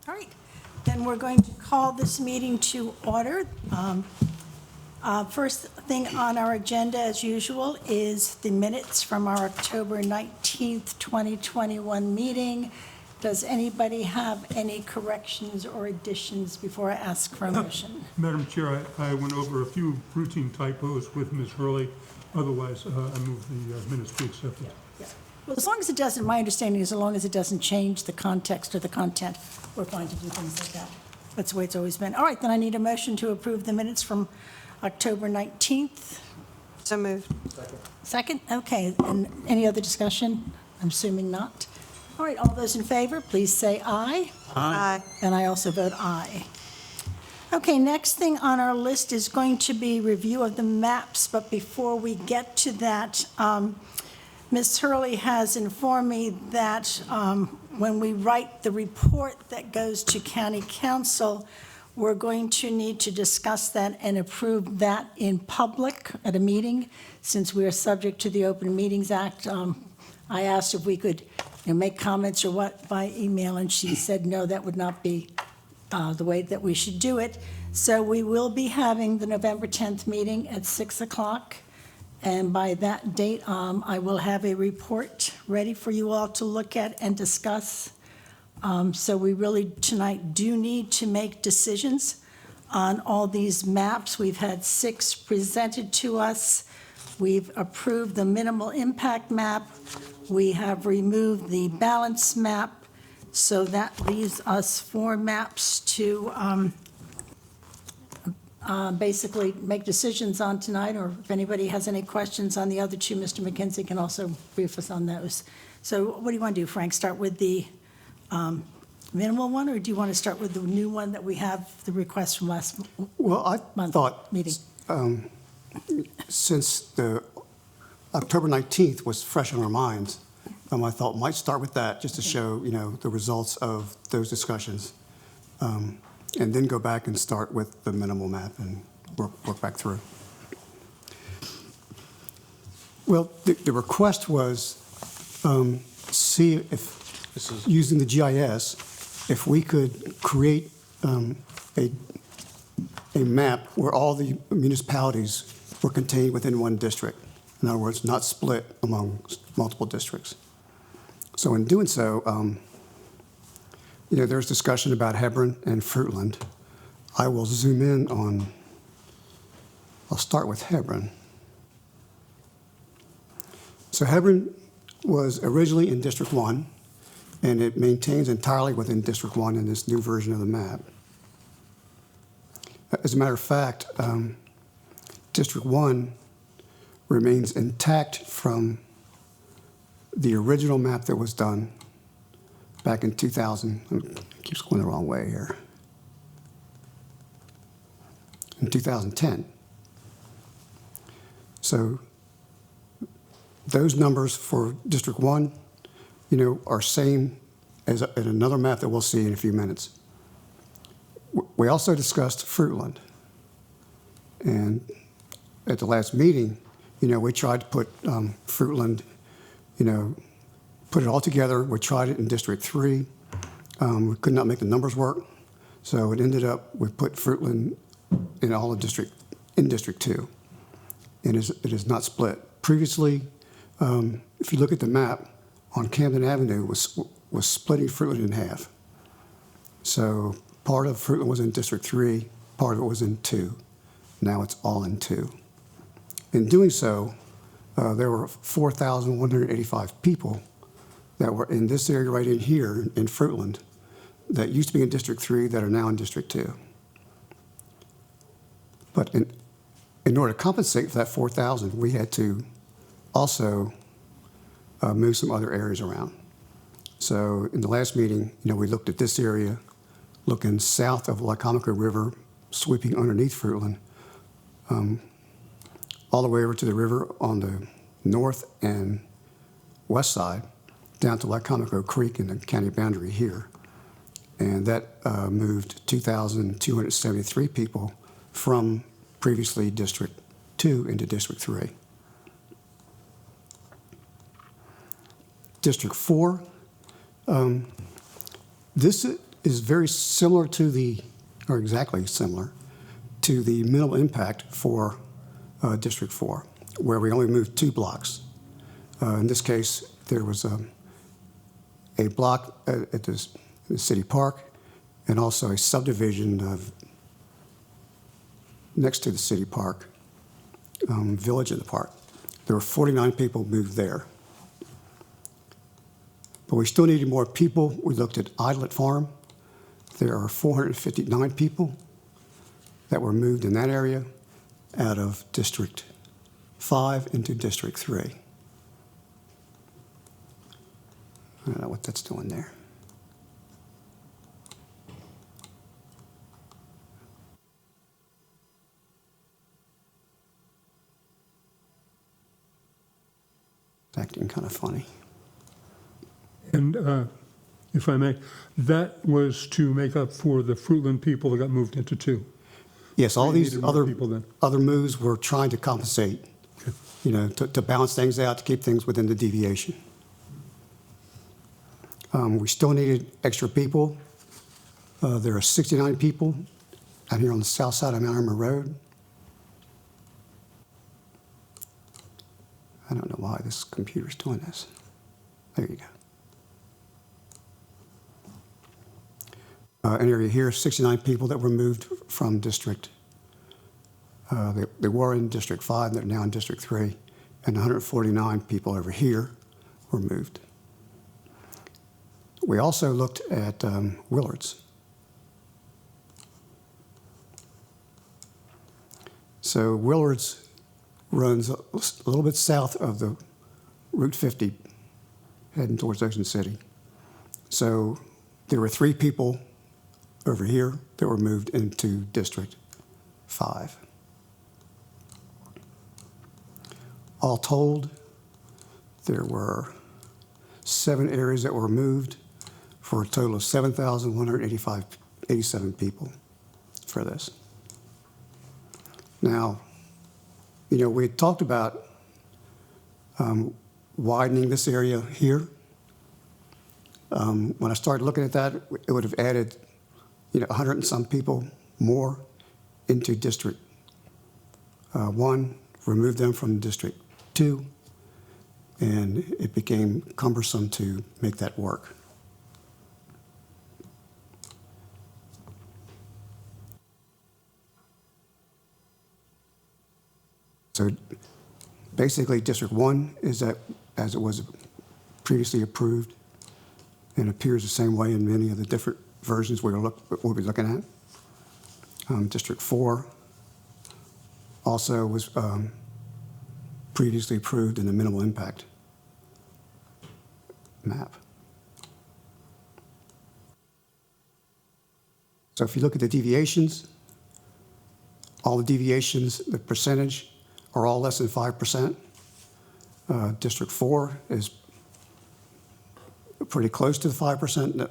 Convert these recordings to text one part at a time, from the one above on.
All right, then we're going to call this meeting to order. First thing on our agenda, as usual, is the minutes from our October 19th, 2021 meeting. Does anybody have any corrections or additions before I ask for a motion? Madam Chair, I went over a few routine typos with Ms. Hurley. Otherwise, I move the minutes be accepted. Yeah. Well, as long as it doesn't, my understanding is as long as it doesn't change the context or the content, we're fine to do things like that. That's the way it's always been. All right, then I need a motion to approve the minutes from October 19th. So moved. Second? Okay, and any other discussion? I'm assuming not. All right, all those in favor, please say aye. Aye. And I also vote aye. Okay, next thing on our list is going to be review of the maps, but before we get to that, Ms. Hurley has informed me that when we write the report that goes to County Council, we're going to need to discuss that and approve that in public at a meeting, since we are subject to the Open Meetings Act. I asked if we could make comments or what by email, and she said no, that would not be the way that we should do it. So we will be having the November 10th meeting at 6 o'clock. And by that date, I will have a report ready for you all to look at and discuss. So we really tonight do need to make decisions on all these maps. We've had 6 presented to us. We've approved the minimal impact map. We have removed the balance map. So that leaves us 4 maps to basically make decisions on tonight, or if anybody has any questions on the other 2, Mr. McKenzie can also brief us on those. So what do you want to do, Frank? Start with the minimal one, or do you want to start with the new one that we have, the request from last Well, I month thought, meeting? since the October 19th was fresh in our minds, I thought might start with that, just to show, the results of those discussions, and then go back and start with the minimal map and work back through. Well, the request was see if, using the GIS, if we could create a map where all the municipalities were contained within one district. In other words, not split among multiple districts. So in doing so, there's discussion about Hebron and Fruitland. I will zoom in on, I'll start with Hebron. So Hebron was originally in District 1, and it maintains entirely within District 1 in this new version of the map. As a matter of fact, District 1 remains intact from the original map that was done back in 2000. It keeps going the wrong way here. In 2010. So those numbers for District 1, are same as in another map that we'll see in a few minutes. We also discussed Fruitland. And at the last meeting, we tried to put Fruitland, put it all together. We tried it in District 3. We could not make the numbers work. So it ended up, we put Fruitland in all of District 2. And it is not split. Previously, if you look at the map, on Camden Avenue was splitting Fruitland in half. So part of Fruitland was in District 3, part of it was in 2. Now it's all in 2. In doing so, there were 4,185 people that were in this area right in here in Fruitland that used to be in District 3 that are now in District 2. But in order to compensate for that 4,000, we had to also move some other areas around. So in the last meeting, we looked at this area, looking south of Wicomico River, sweeping underneath Fruitland, all the way over to the river on the north and west side, down to Wicomico Creek in the county boundary here. And that moved 2,273 people from previously District 2 into District 3. District 4, this is very similar to or exactly similar to the minimal impact for District 4, where we only moved 2 blocks. In this case, there was a block at the city park and also a subdivision next to the city park, village in the park. There were 49 people moved there. But we still needed more people. We looked at Idlet Farm. There are 459 people that were moved in that area out of District 5 into District 3. I don't know what that's doing there. It's acting kind of funny. And if I may, that was to make up for the Fruitland people that got moved into 2. Yes, all We these needed more people then. other moves were trying to compensate, to balance things out, to keep things within the deviation. We still needed extra people. There are 69 people out here on the south side of Mount Irma Road. I don't know why this computer's doing this. There you go. An area here, 69 people that were moved from District. They were in District 5, they're now in District 3, and 149 people over here were moved. We also looked at Willards. So Willards runs a little bit south of the Route 50, heading towards Ocean City. So there were 3 people over here that were moved into District 5. All told, there were 7 areas that were moved for a total of 7,187 people for this. Now, we had talked about widening this area here. When I started looking at that, it would have added 100 and some people more into District 1, removed them from District 2, and it became cumbersome to make that work. So basically, District 1 is that as it was previously approved and appears the same way in many of the different versions we'll be looking at. District 4 also was previously approved in the minimal impact map. So if you look at the deviations, all the deviations, the percentage, are all less than 5%. District 4 is pretty close to the 5%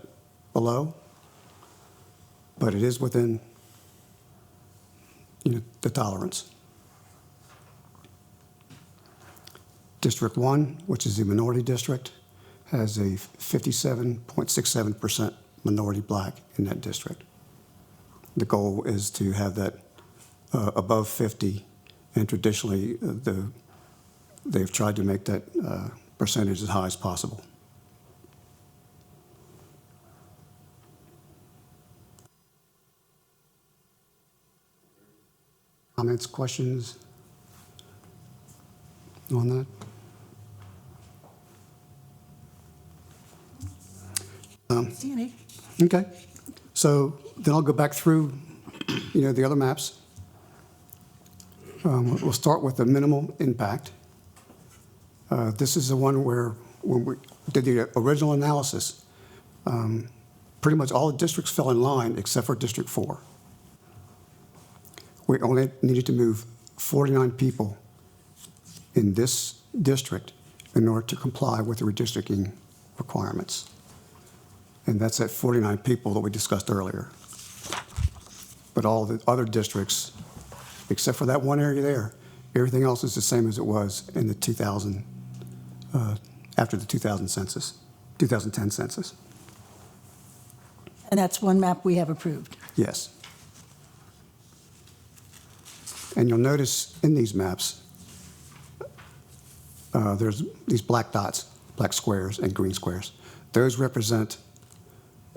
below, but it is within the tolerance. District 1, which is the minority district, has a 57.67% minority black in that district. The goal is to have that above 50, and traditionally they've tried to make that percentage as high as possible. Comments, questions on that? See any? Okay. So then I'll go back through, the other maps. We'll start with the minimal impact. This is the one where when we did the original analysis, pretty much all the districts fell in line except for District 4. We only needed to move 49 people in this district in order to comply with the redistricting requirements. And that's at 49 people that we discussed earlier. But all the other districts, except for that one area there, everything else is the same as it was in the 2000, after the 2010 census. And that's one map we have approved. Yes. And you'll notice in these maps, there's these black dots, black squares and green squares. Those represent,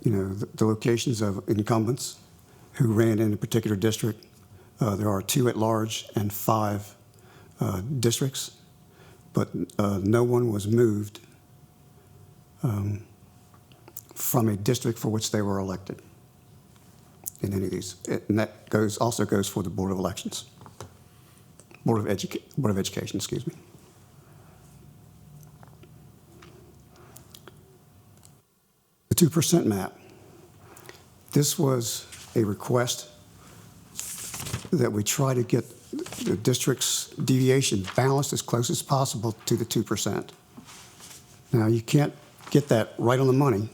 the locations of incumbents who ran in a particular district. There are 2 at large and 5 districts, but no one was moved from a district for which they were elected in any of these. And that also goes for the Board of Elections. Board of Education, excuse me. The 2% map. This was a request that we try to get the district's deviation balanced as close as possible to the 2%. Now, you can't get that right on the money,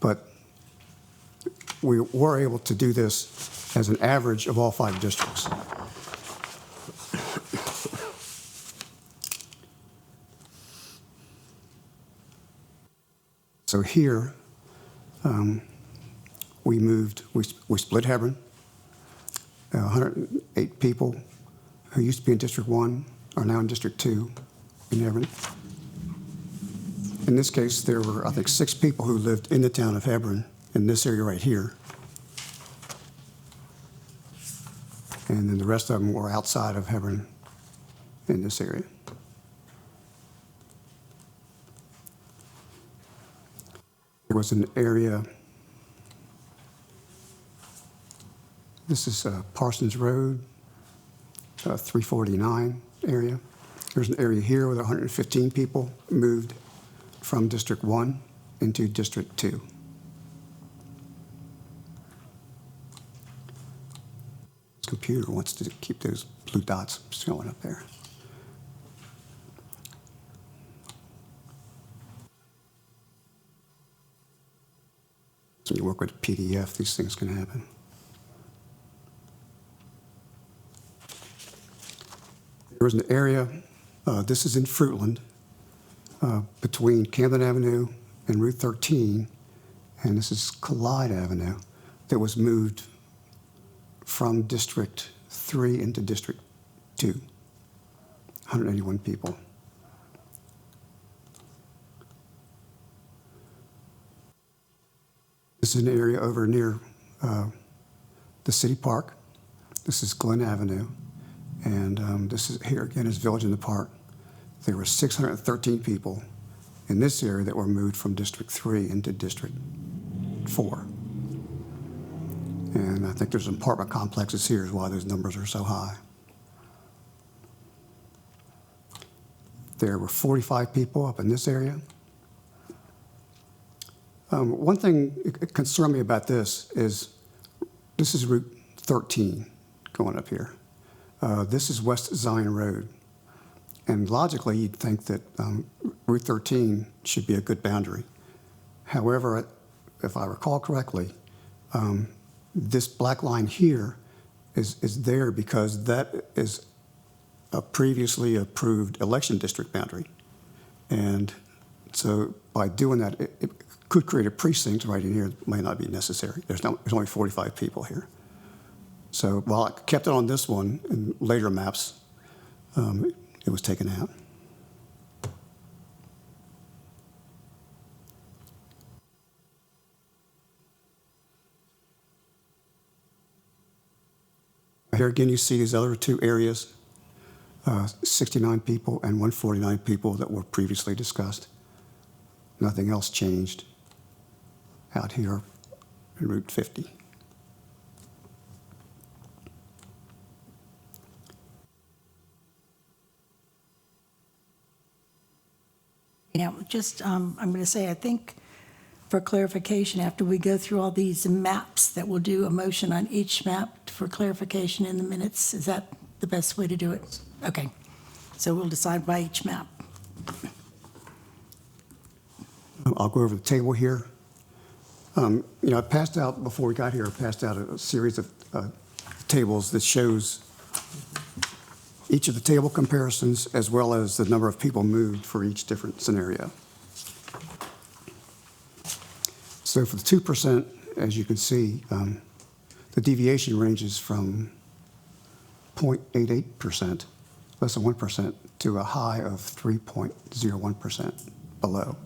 but we were able to do this as an average of all 5 districts. So here, we split Hebron. 108 people who used to be in District 1 are now in District 2 in Hebron. In this case, there were, I think, 6 people who lived in the town of Hebron in this area right here. And then the rest of them were outside of Hebron in this area. There was an area, this is Parsons Road, 349 area. There's an area here with 115 people moved from District 1 into District 2. This computer wants to keep those blue dots showing up there. So when you work with a PDF, these things can happen. There was an area, this is in Fruitland, between Camden Avenue and Route 13, and this is Collide Avenue, that was moved from District 3 into District 2, 181 people. This is an area over near the city park. This is Glen Avenue. And this is here again is Village in the Park. There were 613 people in this area that were moved from District 3 into District 4. And I think there's some apartment complexes here is why those numbers are so high. There were 45 people up in this area. One thing that concerned me about this is Route 13 going up here. This is West Zion Road. And logically, you'd think that Route 13 should be a good boundary. However, if I recall correctly, this black line here is there because that is a previously approved election district boundary. And so by doing that, it could create a precinct right in here. It may not be necessary. There's only 45 people here. So while I kept it on this one, in later maps, it was taken out. Here again, you see these other 2 areas, 69 people and 149 people that were previously discussed. Nothing else changed out here in Route 50. Just, I'm going to say, I think for clarification, after we go through all these maps, that we'll do a motion on each map for clarification in the minutes. Is that the best way to do it? Okay. So we'll decide by each map. I'll go over the table here. I passed out, before we got here, I passed out a series of tables that shows each of the table comparisons as well as the number of people moved for each different scenario. So for the 2%, as you can see, the deviation ranges from 0.88%, less than 1%, to a high of 3.01% below.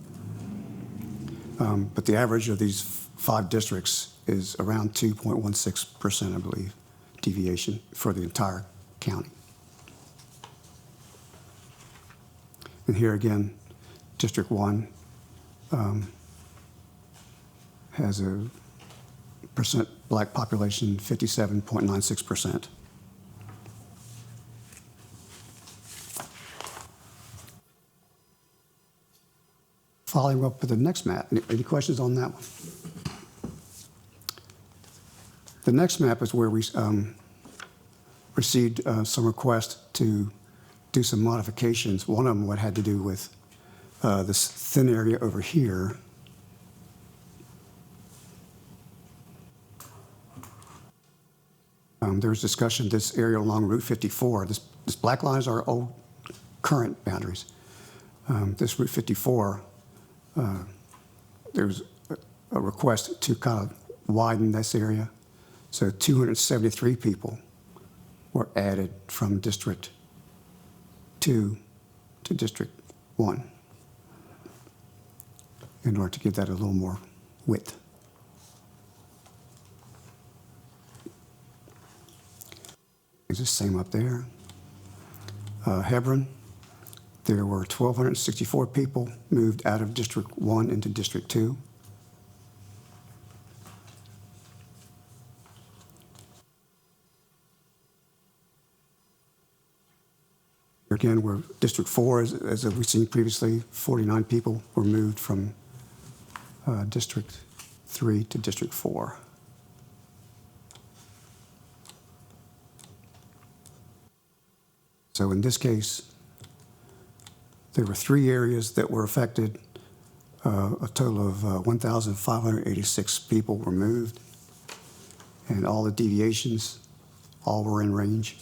But the average of these 5 districts is around 2.16%, I believe, deviation for the entire county. And here again, District 1 has a percent black population, 57.96%. Following up with the next map. Any questions on that one? The next map is where we received some requests to do some modifications. One of them what had to do with this thin area over here. There was discussion, this area along Route 54, this black line is our old current boundaries. This Route 54, there's a request to kind of widen this area. So 273 people were added from District 2 to District 1 in order to give that a little more width. It's the same up there. Hebron, there were 1,264 people moved out of District 1 into District 2. Again, we're District 4, as we've seen previously, 49 people were moved from District 3 to District 4. So in this case, there were 3 areas that were affected. A total of 1,586 people were moved, and all the deviations, all were in range.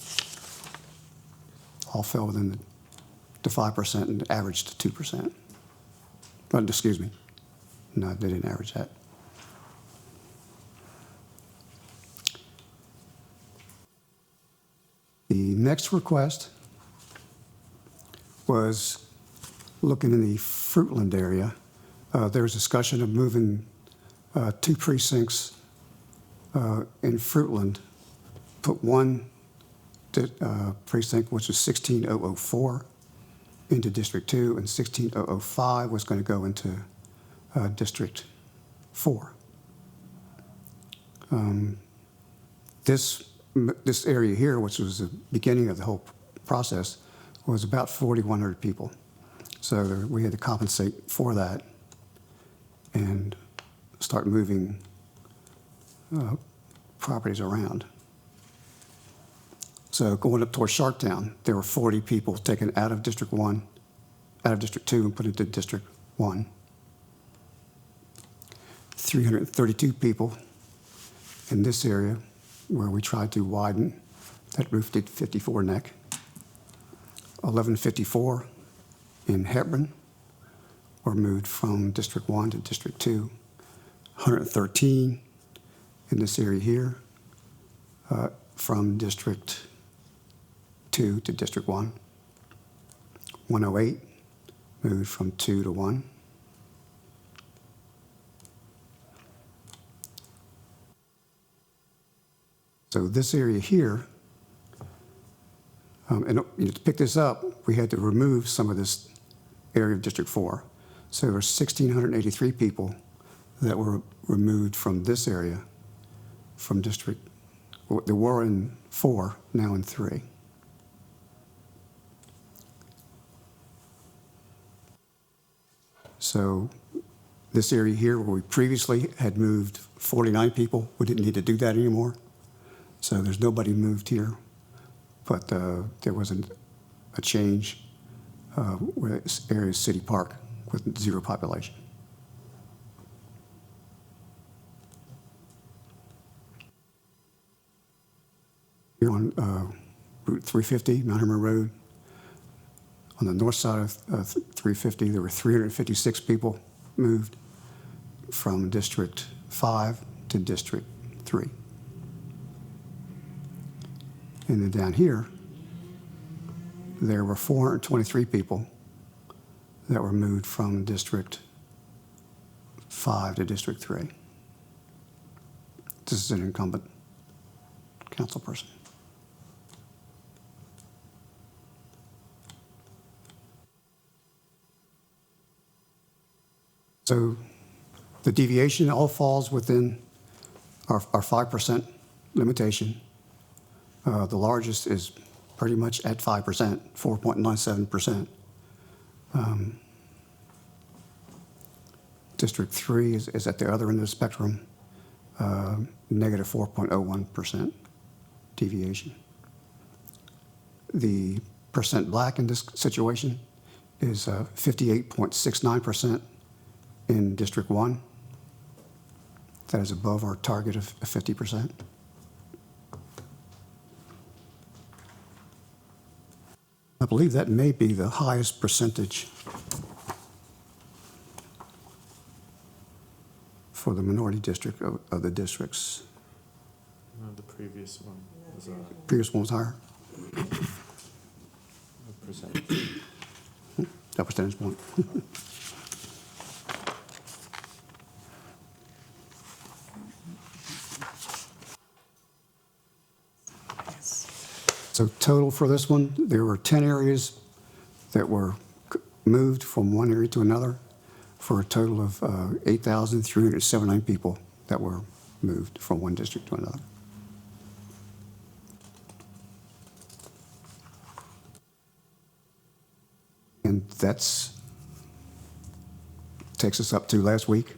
All fell within the 5% and averaged 2%. But excuse me, no, they didn't average that. The next request was looking in the Fruitland area. There was discussion of moving 2 precincts in Fruitland, put one precinct, which was 16004, into District 2, and 16005 was going to go into District 4. This area here, which was the beginning of the whole process, was about 4,100 people. So we had to compensate for that and start moving properties around. So going up towards Sharptown, there were 40 people taken out of District 1, out of District 2 and put into District 1. 332 people in this area where we tried to widen that Route 54 neck. 1154 in Hebron were moved from District 1 to District 2. 113 in this area here from District 2 to District 1. 108 moved from 2 to 1. So this area here, and to pick this up, we had to remove some of this area of District 4. So there were 1,683 people that were removed from this area, from District, they were in 4, now in 3. So this area here where we previously had moved 49 people, we didn't need to do that anymore. So there's nobody moved here, but there was a change where this area is City Park with 0 population. Here on Route 350, Mount Hermon Road, on the north side of 350, there were 356 people moved from District 5 to District 3. And then down here, there were 423 people that were moved from District 5 to District 3. This is an incumbent council person. So the deviation all falls within our 5% limitation. The largest is pretty much at 5%, 4.97%. District 3 is at the other end of the spectrum, negative 4.01% deviation. The percent black in this situation is 58.69% in District 1. That is above our target of 50%. I believe that may be the highest percentage for the minority district of the districts. No, the previous one was Previous one was higher. a percentage. That percentage point. So total for this one, there were 10 areas that were moved from one area to another for a total of 8,379 people that were moved from one district to another. And that's takes us up to last week,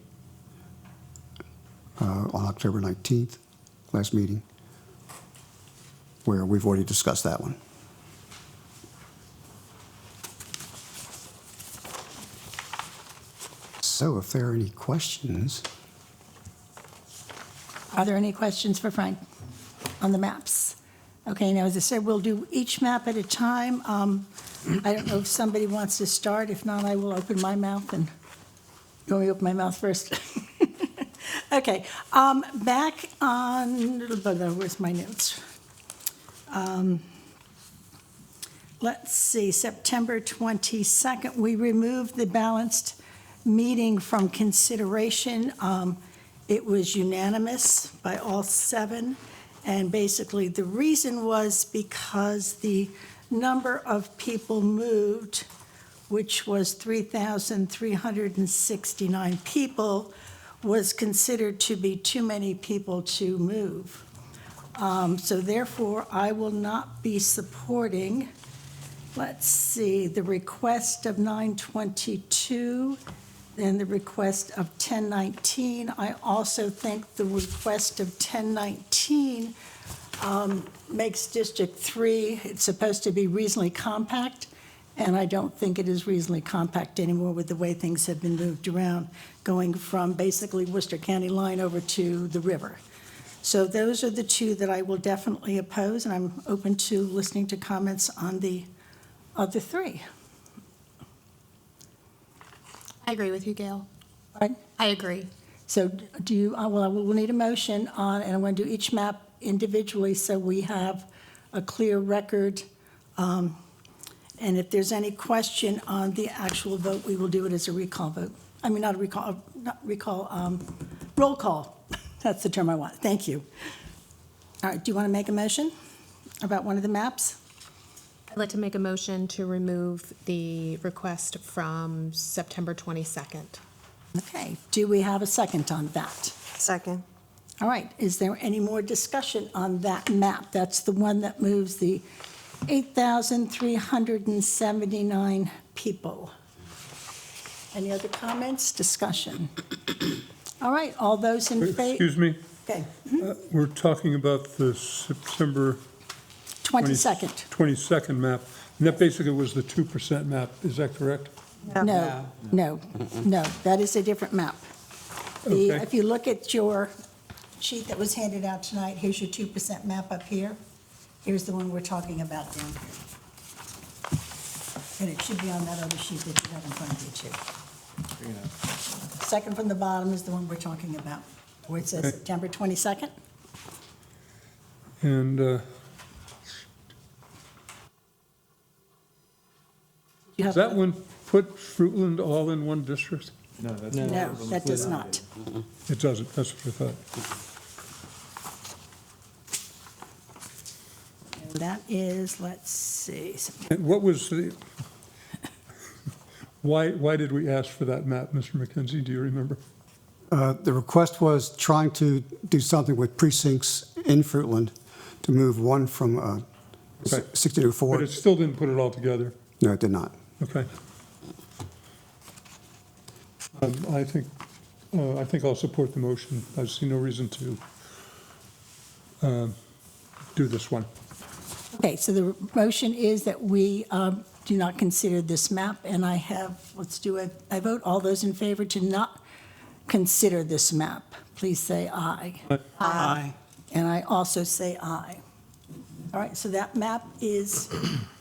on October 19th, last meeting, where we've already discussed that one. So if there are any questions, Are there any questions for Frank on the maps? Okay, now, as I said, we'll do each map at a time. I don't know if somebody wants to start. If not, I will open my mouth and, you want me to open my mouth first? Okay, back on, where's my notes? Let's see, September 22nd, we removed the balanced meeting from consideration. It was unanimous by all 7, and basically the reason was because the number of people moved, which was 3,369 people, was considered to be too many people to move. So therefore, I will not be supporting, let's see, the request of 922 and the request of 1019. I also think the request of 1019 makes District 3, it's supposed to be reasonably compact, and I don't think it is reasonably compact anymore with the way things have been moved around, going from basically Worcester County line over to the river. So those are the 2 that I will definitely oppose, and I'm open to listening to comments on the other 3. I agree with you, Gail. Right? I agree. So do you, well, we'll need a motion on, and I'm going to do each map individually so we have a clear record. And if there's any question on the actual vote, we will do it as a recall vote. I mean, not recall, roll call. That's the term I want. Thank you. All right, do you want to make a motion about one of the maps? I'd like to make a motion to remove the request from September 22nd. Okay, do we have a second on that? Second. All right, is there any more discussion on that map? That's the one that moves the 8,379 people. Any other comments, discussion? All right, all those in favor? Excuse me, Okay, we're talking about the September 22nd. 22nd map, and that basically was the 2% map, is that correct? No, that is a different map. Okay. If you look at your sheet that was handed out tonight, here's your 2% map up here. Here's the one we're talking about down here. And it should be on that other sheet that you have in front of you, too. Second from the bottom is the one we're talking about. where it says September 22nd. And You does have- that one put Fruitland all in one district? No, that's. No, that does not. It doesn't, that's what I thought. And that is, let's see, And what was the, why did we ask for that map, Mr. McKenzie? Do you remember? The request was trying to do something with precincts in Fruitland to move one from Right. 1604. But it still didn't put it all together. No, it did not. Okay. I think I'll support the motion. I see no reason to do this one. okay, so the motion is that we do not consider this map, and I have, let's do a vote. All those in favor to not consider this map, please say aye. Aye. And I also say aye. All right, so that map is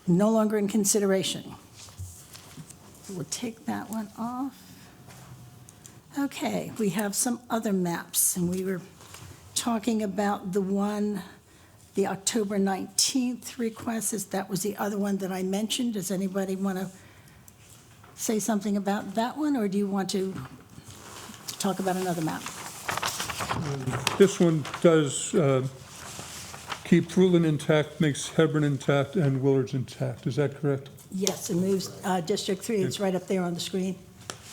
no longer in consideration. We'll take that one off. Okay, we have some other maps, and we were talking about the one, the October 19th request. That was the other one that I mentioned. Does anybody want to say something about that one, or do you want to talk about another map? This one does keep Fruitland intact, makes Hebron intact, and Willard's intact. Is that correct? Yes, it moves District 3, it's right up there on the screen,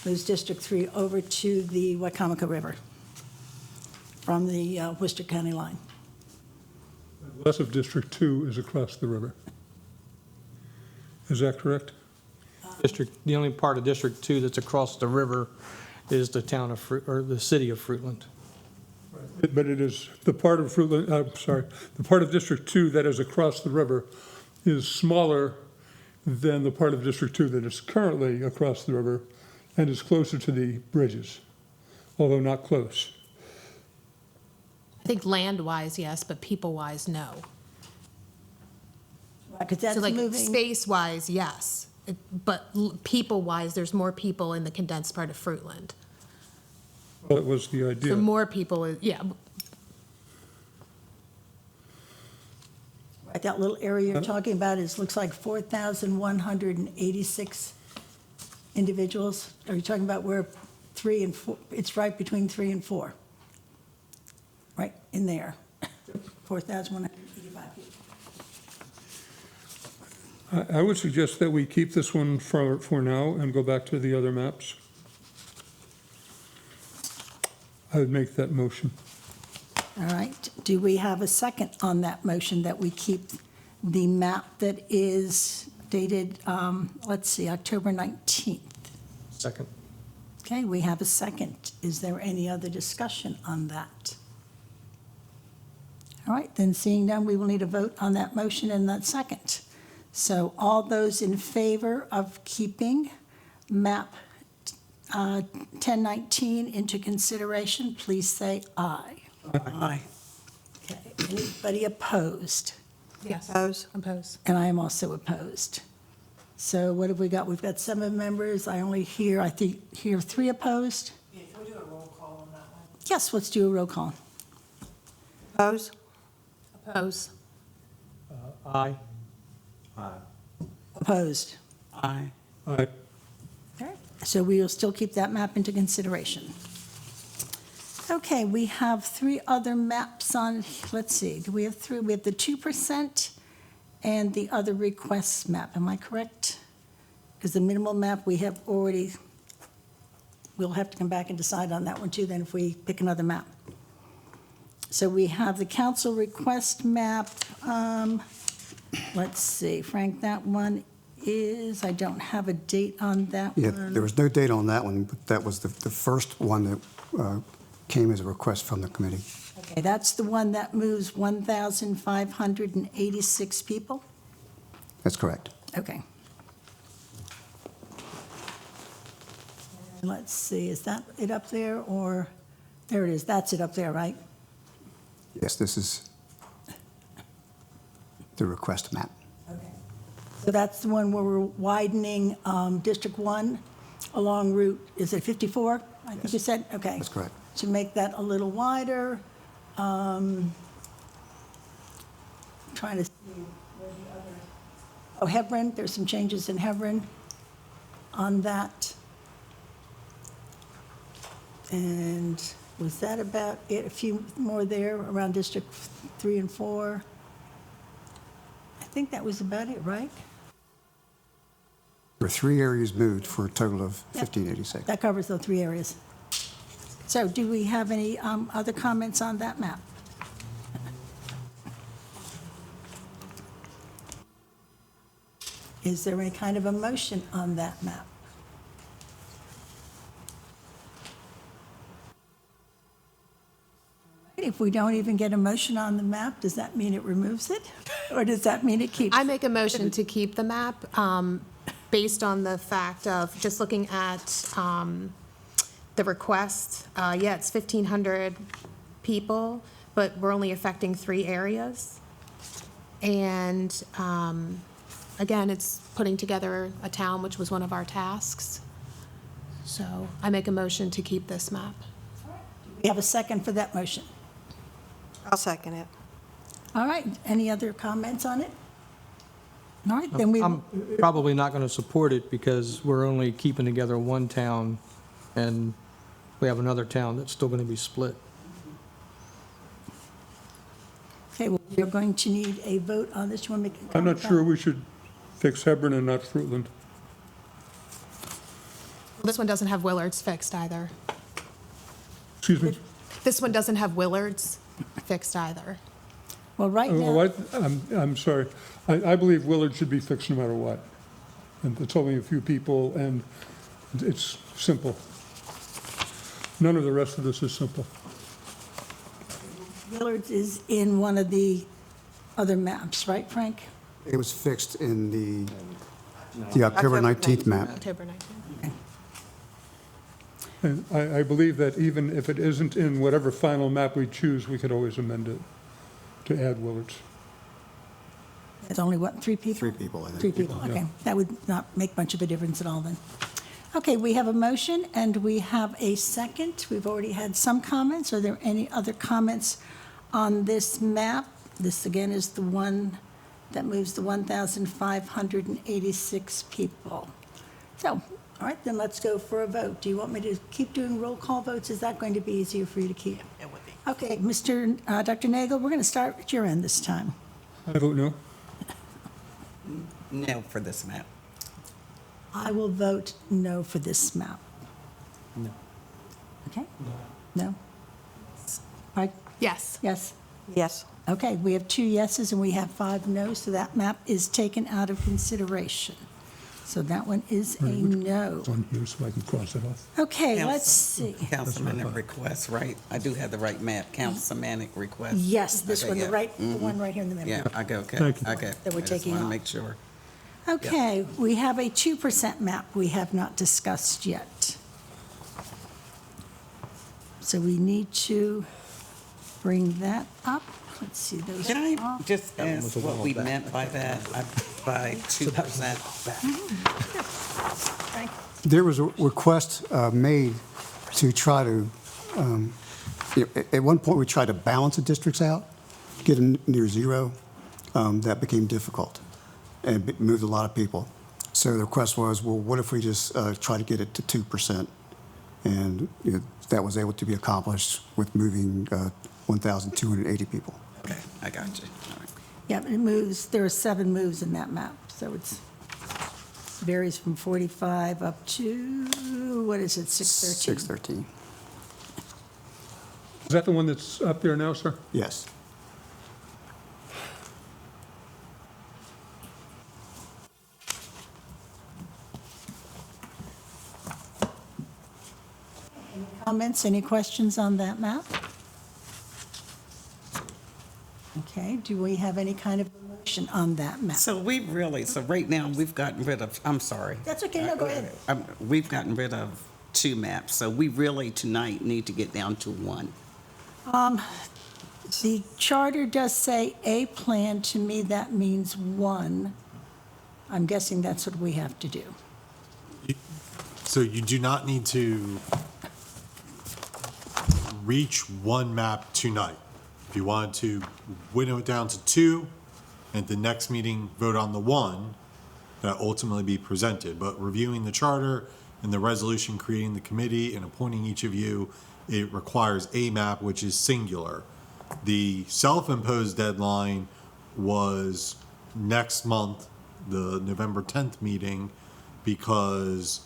moves District 3 over to the Wicomico River from the Worcester County line. Less of District 2 is across the river. Is that correct? The only part of District 2 that's across the river is the town of, or the city of Fruitland. But it is, the part of Fruitland, the part of District 2 that is across the river is smaller than the part of District 2 that is currently across the river and is closer to the bridges, although not close. I think land-wise, yes, but people-wise, no. Because that's So like moving, space-wise, yes, but people-wise, there's more people in the condensed part of Fruitland. Well, that was the So idea. more people, yeah, right, that little area you're talking about is, looks like 4,186 individuals. Are you talking about where 3 and 4, it's right between 3 and 4? Right, in there, 4,185 people. I would suggest that we keep this one for now and go back to the other maps. I would make that motion. All right, do we have a second on that motion that we keep the map that is dated, let's see, October 19th? Second. Okay, we have a second. Is there any other discussion on that? All right, then seeing none, we will need a vote on that motion and that second. So all those in favor of keeping map 1019 into consideration, please say aye. Aye. Okay, anybody opposed? yes. Oppose? Oppose. And I am also opposed. So what have we got? We've got 7 members. I only hear, I think, hear 3 opposed. Yeah, can we do a roll call on that one? Yes, let's do a roll call. Oppose? Oppose. Aye. Opposed. Aye. Aye. Okay, so we will still keep that map into consideration. Okay, we have 3 other maps on, let's see, do we have 3? We have the 2% and the other requests map, am I correct? Because the minimal map, we have already, we'll have to come back and decide on that one too, then if we pick another map. So we have the council request map, let's see, Frank, that one is, I don't have a date on that Yeah, one. there was no date on that one, but that was the first one that came as a request from the committee. Okay, that's the one that moves 1,586 people? That's correct. Okay. Let's see, is that it up there, or, there it is, that's it up there, right? Yes, this is the request map. Okay. So that's the one where we're widening District 1 along Route, is it 54? I think you said, okay. That's correct. to make that a little wider. Trying to see where the other, oh, Hebron, there's some changes in Hebron on that. And was that about it? A few more there around District 3 and 4? I think that was about it, right? There were 3 areas moved for a total of 1586. That covers the 3 areas. So do we have any other comments on that map? Is there any kind of a motion on that map? If we don't even get a motion on the map, does that mean it removes it? Or does that mean it keeps? I make a motion to keep the map, based on the fact of just looking at the request. Yeah, it's 1,500 people, but we're only affecting 3 areas. And again, it's putting together a town, which was one of our tasks. So I make a motion to keep this map. We have a second for that motion. I'll second it. All right, any other comments on it? All right, then we, I'm probably not going to support it because we're only keeping together one town, and we have another town that's still going to be split. okay, well, we're going to need a vote on this. You want to make a I'm comment? not sure we should fix Hebron and not Fruitland. This one doesn't have Willards fixed either. Excuse me? This one doesn't have Willards fixed either. Well, right Oh, now, what? I'm sorry. I believe Willard should be fixed no matter what. And it's only a few people, and it's simple. None of the rest of this is simple. Willards is in one of the other maps, right, Frank? It was fixed in the October 19th map. October 19th. And I believe that even if it isn't in whatever final map we choose, we could always amend it to add Willards. There's only, what, 3 people? 3 people, I think. 3 people, okay. That would not make much of a difference at all then. Okay, we have a motion and we have a second. We've already had some comments. Are there any other comments on this map? This, again, is the one that moves the 1,586 people. So, all right, then let's go for a vote. Do you want me to keep doing roll call votes? Is that going to be easier for you to keep? It would be. Okay, Dr. Nagel, we're going to start at your end this time. I vote no. No for this map. I will vote no for this map. No. Okay? No? All right, Yes. yes? Yes. Okay, we have 2 yeses and we have 5 noes, so that map is taken out of consideration. So that one is a no. On here, so I can cross it off. Okay, let's see. Councilmanic request, right? I do have the right map, councilmanic request. Yes, this Okay, one, the yeah. right, the one right here in the middle. Yeah, okay, Thank you. okay. That we're taking I just off. want to make sure. Okay, we have a 2% map we have not discussed yet. So we need to bring that up. Let's see those. Can I off. just ask what we meant by that, by 2%? Frank? There was a request made to try to, at one point, we tried to balance the districts out, get them near 0. That became difficult and it moved a lot of people. So the request was, well, what if we just try to get it to 2%? And that was able to be accomplished with moving 1,280 people. Okay, I got you. All right. Yeah, it moves, there are 7 moves in that map, so it's, varies from 45 up to, what is it, 613? 613, Is that the one that's up there now, sir? yes. Comments, any questions on that map? Okay, do we have any kind of motion on that map? So right now, we've gotten rid of, I'm sorry. That's okay, no, go ahead. We've gotten rid of 2 maps, so we really tonight need to get down to 1. The charter does say a plan, to me that means 1. I'm guessing that's what we have to do. So you do not need to reach one map tonight. If you wanted to winnow it down to two, and at the next meeting, vote on the one that ultimately be presented. But reviewing the charter and the resolution creating the committee and appointing each of you, it requires a map which is singular. The self-imposed deadline was next month, the November 10th meeting, because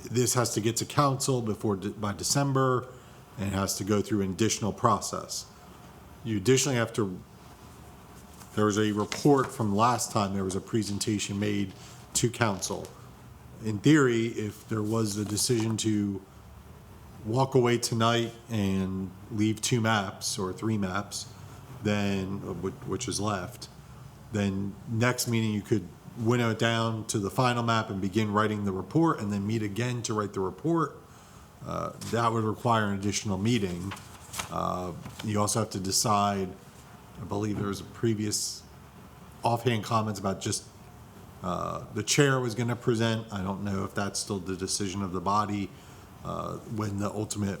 this has to get to council by December, and has to go through an additional process. You additionally have to, there was a report from last time, there was a presentation made to council. In theory, if there was a decision to walk away tonight and leave 2 maps or 3 maps, then, which is left, then next meeting you could winnow it down to the final map and begin writing the report, and then meet again to write the report. That would require an additional meeting. You also have to decide, I believe there was a previous offhand comments about just the chair was going to present. I don't know if that's still the decision of the body when the ultimate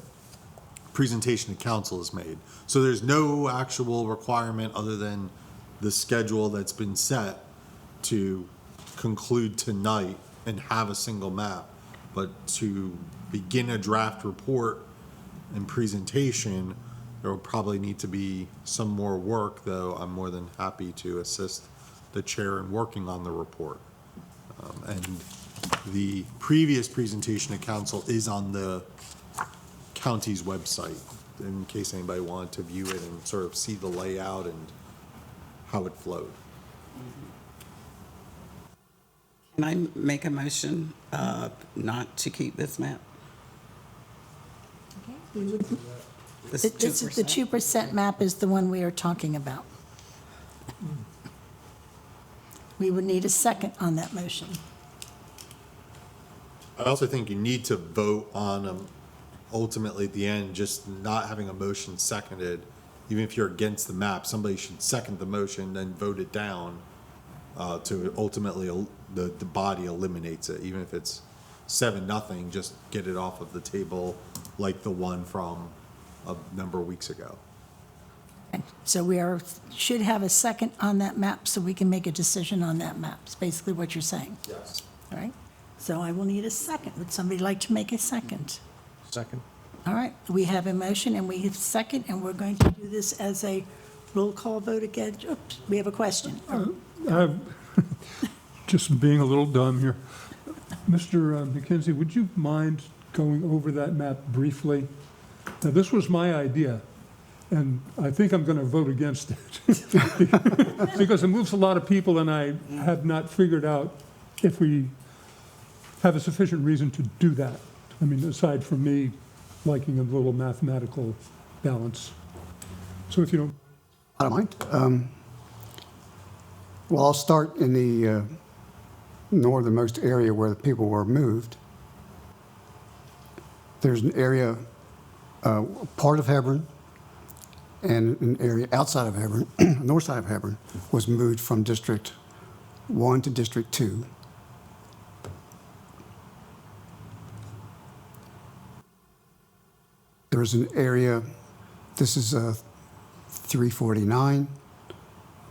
presentation to council is made. So there's no actual requirement other than the schedule that's been set to conclude tonight and have a single map. But to begin a draft report and presentation, there will probably need to be some more work, though I'm more than happy to assist the chair in working on the report. And the previous presentation to council is on the county's website, in case anybody wanted to view it and sort of see the layout and how it flowed. Can I make a motion not to keep this map? This This is the 2% map is the one we are talking about. We would need a second on that motion. I also think you need to vote on them ultimately at the end, just not having a motion seconded. Even if you're against the map, somebody should second the motion, then vote it down to ultimately, the body eliminates it. Even if it's 7-0, just get it off of the table like the one from a number of weeks ago. Okay, so should have a second on that map so we can make a decision on that map, is basically what you're saying. Yes. All right, so I will need a second. Would somebody like to make a second? Second. All right, we have a motion and we have a second, and we're going to do this as a roll call vote again. Oops, we have a question. Just being a little dumb here. Mr. McKenzie, would you mind going over that map briefly? Now, this was my idea, and I think I'm going to vote against it. Because it moves a lot of people, and I have not figured out if we have a sufficient reason to do that. I mean, aside from me liking a little mathematical balance. So if you don't... I don't mind. Well, I'll start in the northernmost area where the people were moved. There's an area, part of Hebron, and an area outside of Hebron, north side of Hebron, was moved from District 1 to District 2. There's an area, this is 349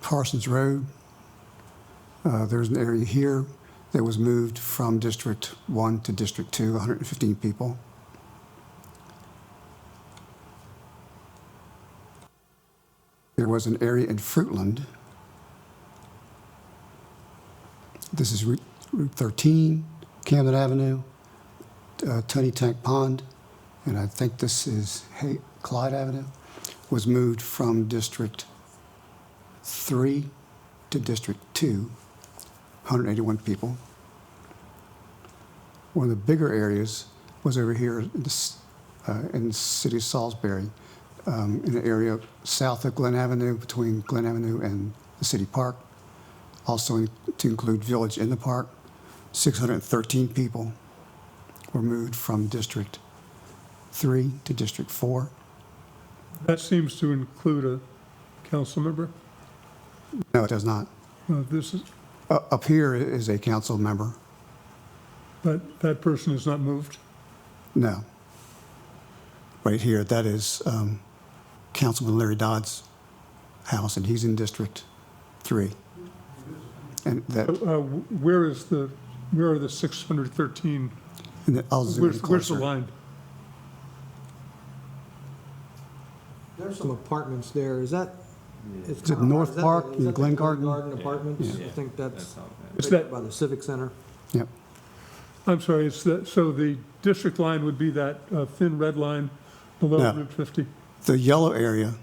Parsons Road. There's an area here that was moved from District 1 to District 2, 115 people. There was an area in Fruitland. This is Route 13, Camden Avenue, Tony Tank Pond, and I think this is Clyde Avenue, was moved from District 3 to District 2, 181 people. One of the bigger areas was over here in the city of Salisbury, in an area south of Glen Avenue, between Glen Avenue and the city park. Also to include Village in the Park, 613 people were moved from District 3 to District 4. That seems to include a council member? No, it does not. This is, Up here is a council member. but that person is not moved? No. right here, that is Councilman Larry Dodd's house, and he's in District 3. And that, Where are the 613, I'll zoom in where's the closer. line? There's some apartments there, is that? Is it North Park and Glen Garden? Garden Apartments, I think that's Is right that, by the Civic Center. Yep. I'm sorry, it's that, so the district line would be that thin red line below No. Route 50? The yellow area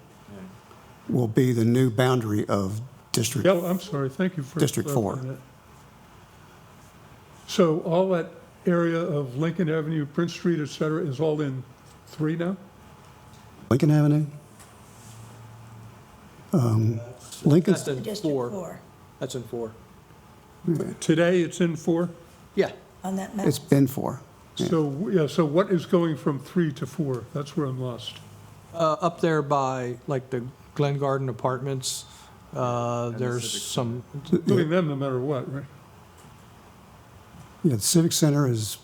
will be the new boundary of District. Yeah, I'm sorry, thank you for. District 4. clarifying that. So all that area of Lincoln Avenue, Prince Street, et cetera, is all in 3 now? Lincoln Avenue. Lincoln's, That's in District 4. 4 That's in 4. Today, it's in 4? Yeah. on that map. it's been 4. Yeah. So, yeah, so what is going from 3 to 4? That's where I'm lost. Up there by, like, the Glen Garden Apartments, there's some, Doing them no matter what, right? Yeah, the Civic Center is,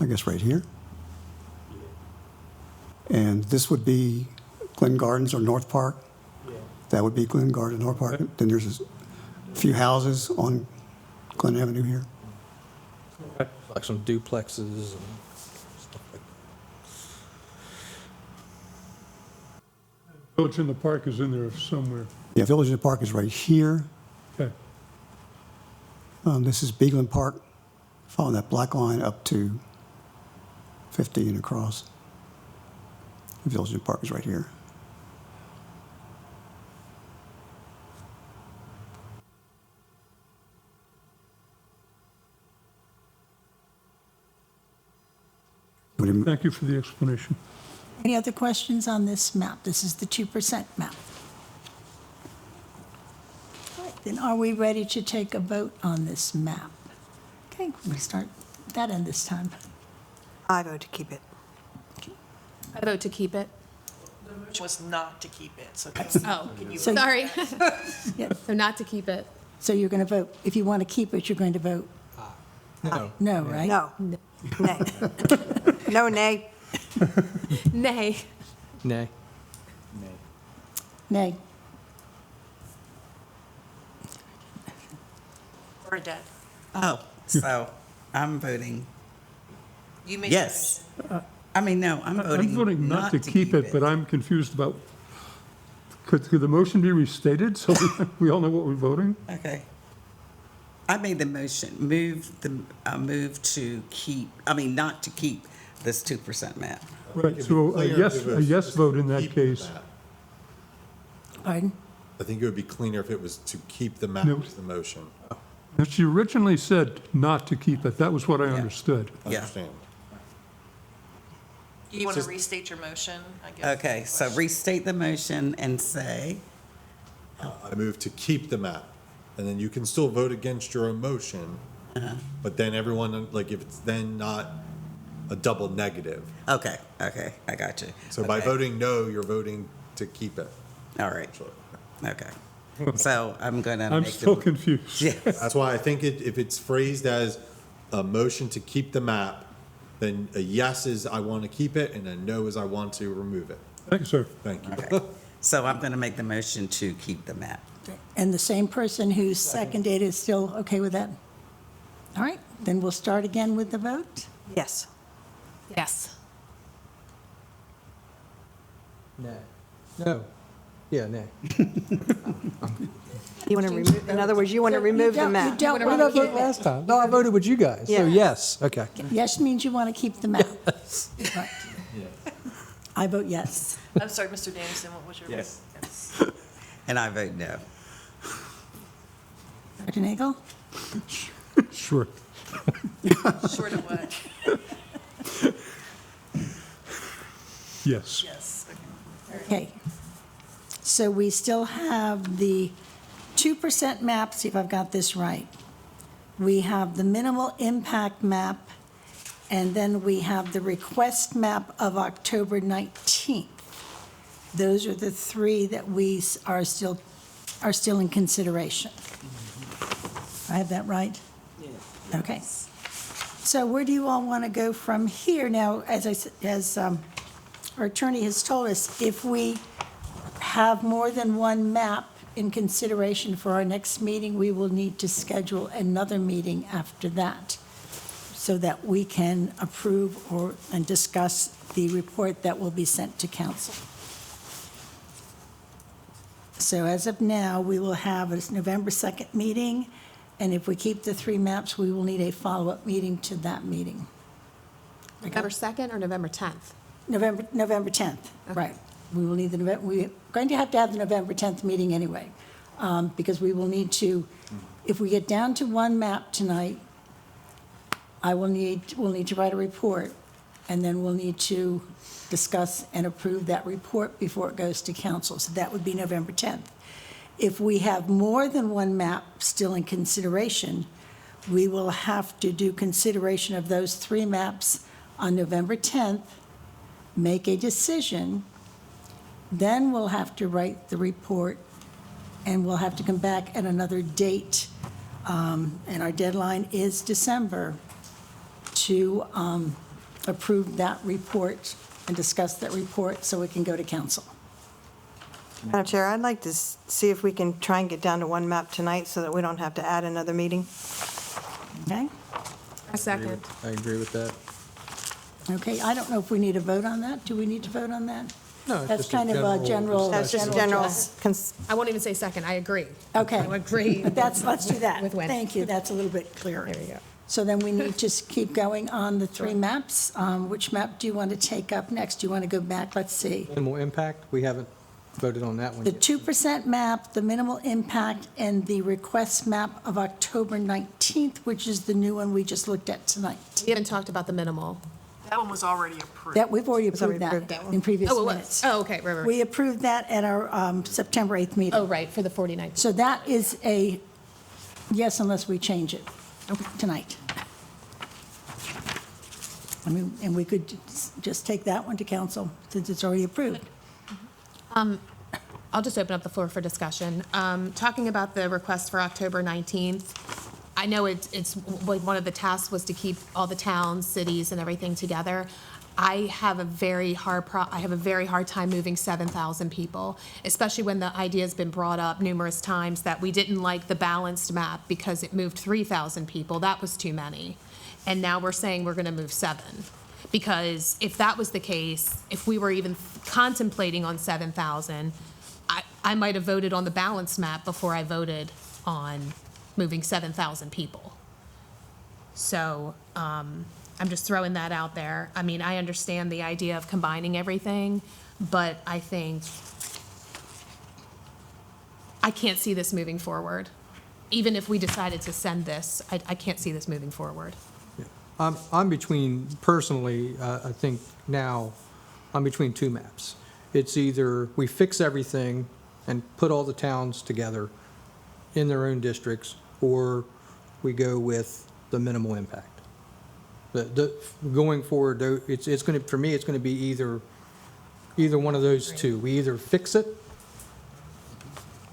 I guess, right here. And this would be Glen Gardens or North Park. That would be Glen Garden, North Park. Then there's a few houses on Glen Avenue here. like some duplexes and stuff like Village in the Park is in there somewhere. Yeah, Village in the Park is right here. Okay. This is Beagland Park, following that black line up to 50 and across. The Village in the Park is right here. Thank you for the explanation. Any other questions on this map? This is the 2% map. All right, then are we ready to take a vote on this map? Okay, we start that end this time. I vote to keep it. I vote to keep it. The motion was not to keep it, so Oh, can you So- sorry. Yeah. So not to keep it. So you're going to vote, if you want to keep it, you're going to vote no. no, right? No. Nay. No, nay. Nay. Nay. Nay. Bernadette, Oh, so I'm voting you made yes. I mean, no, I'm voting I'm voting not to keep it, but I'm confused about, could the motion be restated so we all know what we're voting? Okay. I made the motion, move to keep, not to keep this 2% map. Right, so a yes vote in that case. Pardon? I think it would be cleaner if it was to keep the map No. to the motion. Now, she originally said not to keep it, that was what I Yeah. understood. Yeah. Understand? you want to restate your motion, I guess? Okay, so restate the motion and say, I move to keep the map, and then you can still vote against your own motion, but then everyone, like, if it's then not a double negative. okay, I got you. So by Okay. voting no, you're voting to keep it. All right, okay. So I'm gonna I'm make still the, confused. yes, That's why I think if it's phrased as a motion to keep the map, then a yes is I want to keep it, and a no is I want to remove it. Thank you, sir. Thank you. okay. So I'm gonna make the motion to keep the map. And the same person who seconded is still okay with that? All right, then we'll start again with the vote. Yes. Yes. Nay. No. Yeah, nay. You want to remove, in other words, you want to remove the You map. don't What did I want to vote keep it. last time? No, I voted with you guys, so Yeah. yes, okay. Yes means you want to keep the map. Right. I vote yes. I'm sorry, Mr. Dennison, what was your vote? Yes. And I vote no. Dr. Nagel? Sure. Short of what? Yes. Yes, okay. Okay. So we still have the 2% map, see if I've got this right. We have the minimal impact map, and then we have the request map of October 19th. Those are the three that we are still in consideration. I have that right? Yeah. Okay. So where do you all want to go from here? Now, as our attorney has told us, if we have more than one map in consideration for our next meeting, we will need to schedule another meeting after that so that we can approve and discuss the report that will be sent to council. So as of now, we will have a November 2nd meeting, and if we keep the 3 maps, we will need a follow-up meeting to that meeting. November 2nd or November 10th? November 10th, right. We will need we're going to have the November 10th meeting anyway, because we will need to, if we get down to 1 map tonight, we'll need to write a report, and then we'll need to discuss and approve that report before it goes to council. So that would be November 10th. If we have more than 1 map still in consideration, we will have to do consideration of those 3 maps on November 10th, make a decision, then we'll have to write the report, and we'll have to come back at another date, and our deadline is December, to approve that report and discuss that report so it can go to council. Madam Chair, I'd like to see if we can try and get down to 1 map tonight so that we don't have to add another meeting. Okay? A second. I agree with that. Okay, I don't know if we need a vote on that. Do we need to vote on that? No, it's That's just a kind of a general. That's just general. general. I won't even say second, I agree. Okay. I agree. But let's do that. With Wendy. Thank you, that's a little bit clearer. There you go. So then we need to keep going on the 3 maps. Which map do you want to take up next? Do you want to go back? Let's see. Minimal impact, we haven't voted on that one The yet. 2% map, the minimal impact, and the request map of October 19th, which is the new one we just looked at tonight. We haven't talked about the minimal. That one was already approved. That, we've already already approved approved that that one. in previous Oh, it minutes. was. Oh, okay, right. We approved that at our September 8th meeting. Oh, right, for the 49th. So that is a yes unless we change it tonight. I mean, and we could just take that one to council since it's already approved. I'll just open up the floor for discussion. Talking about the request for October 19th, I know it's one of the tasks was to keep all the towns, cities, and everything together. I have a very hard time moving 7,000 people, especially when the idea has been brought up numerous times that we didn't like the balanced map because it moved 3,000 people. That was too many. And now we're saying we're going to move 7. Because if that was the case, if we were even contemplating on 7,000, I might have voted on the balanced map before I voted on moving 7,000 people. So I'm just throwing that out there. I mean, I understand the idea of combining everything, but I think I can't see this moving forward. Even if we decided to send this, I can't see this moving forward. I'm between, personally, I think now, I'm between 2 maps. It's either we fix everything and put all the towns together in their own districts, or we go with the minimal impact. Going forward, though, it's going to, for me, it's going to be either one of those 2. We either fix it,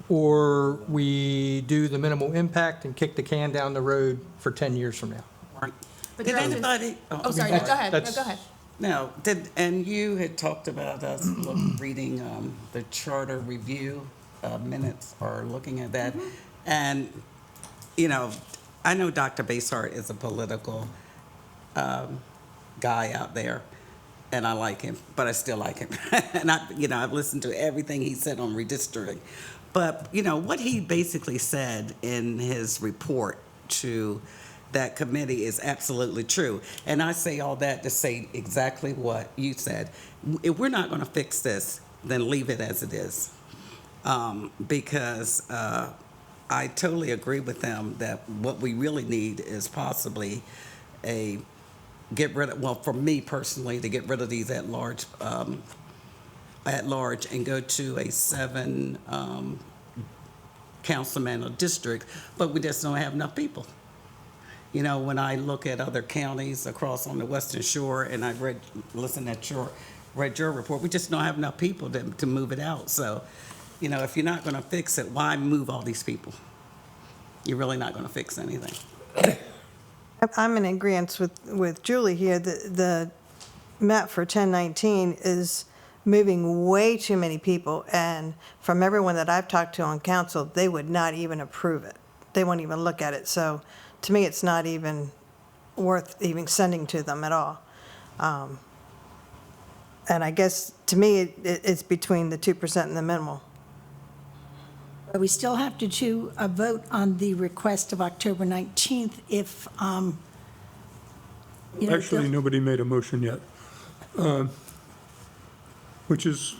or we do the minimal impact and kick the can down the road for 10 years from now. But Did there was- anybody? Oh, sorry, no, go ahead, no, That's- go ahead. No, and you had talked about us reading the charter review minutes or looking at that. And, you know, I know Dr. Basehart is a political guy out there, and I like him, but I still like him. And I've listened to everything he said on redistricting. But, what he basically said in his report to that committee is absolutely true. And I say all that to say exactly what you said. If we're not going to fix this, then leave it as it is. Because I totally agree with them that what we really need is possibly for me personally, to get rid of these at large and go to a 7 councilman district, but we just don't have enough people. When I look at other counties across on the Western Shore, and I read your report, we just don't have enough people to move it out. So, if you're not going to fix it, why move all these people? You're really not going to fix anything. I'm in agreement with Julie here. The map for 1019 is moving way too many people. And from everyone that I've talked to on council, they would not even approve it. They won't even look at it. So to me, it's not even worth even sending to them at all. And I guess, to me, it's between the 2% and the minimal. But we still have to do a vote on the request of October 19th if, you know, Actually, nobody made a motion yet, which is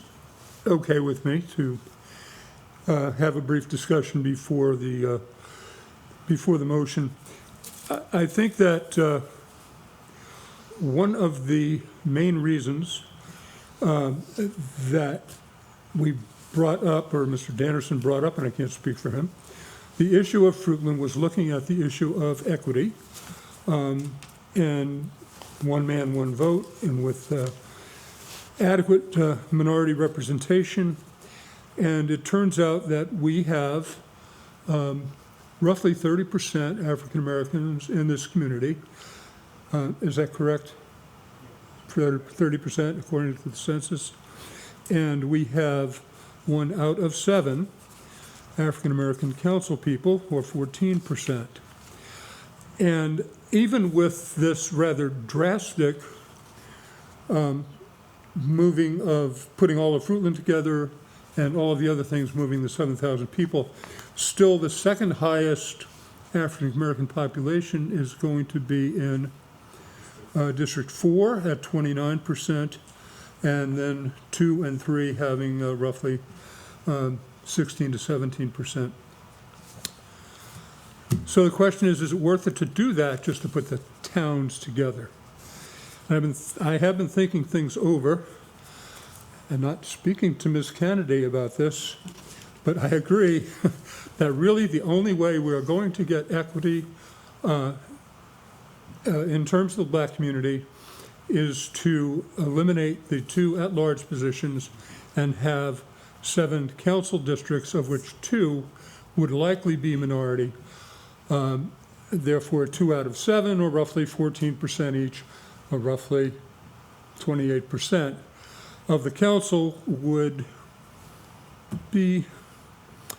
okay with me to have a brief discussion before the motion. I think that one of the main reasons that we brought up, or Mr. Dannerson brought up, and I can't speak for him, the issue of Fruitland was looking at the issue of equity, and one man, one vote, and with adequate minority representation. And it turns out that we have roughly 30% African Americans in this community. Is that correct? 30% according to the census. And we have 1 out of 7 African American council people, or 14%. And even with this rather drastic moving of putting all of Fruitland together and all of the other things, moving the 7,000 people, still the second highest African American population is going to be in District 4 at 29%, and then 2 and 3 having roughly 16 to 17%. So the question is it worth it to do that just to put the towns together? I have been thinking things over, and not speaking to Ms. Kennedy about this, but I agree that really the only way we are going to get equity in terms of the black community is to eliminate the 2 at-large positions and have 7 council districts, of which 2 would likely be minority. Therefore, 2 out of 7, or roughly 14% each, or roughly 28% of the council would be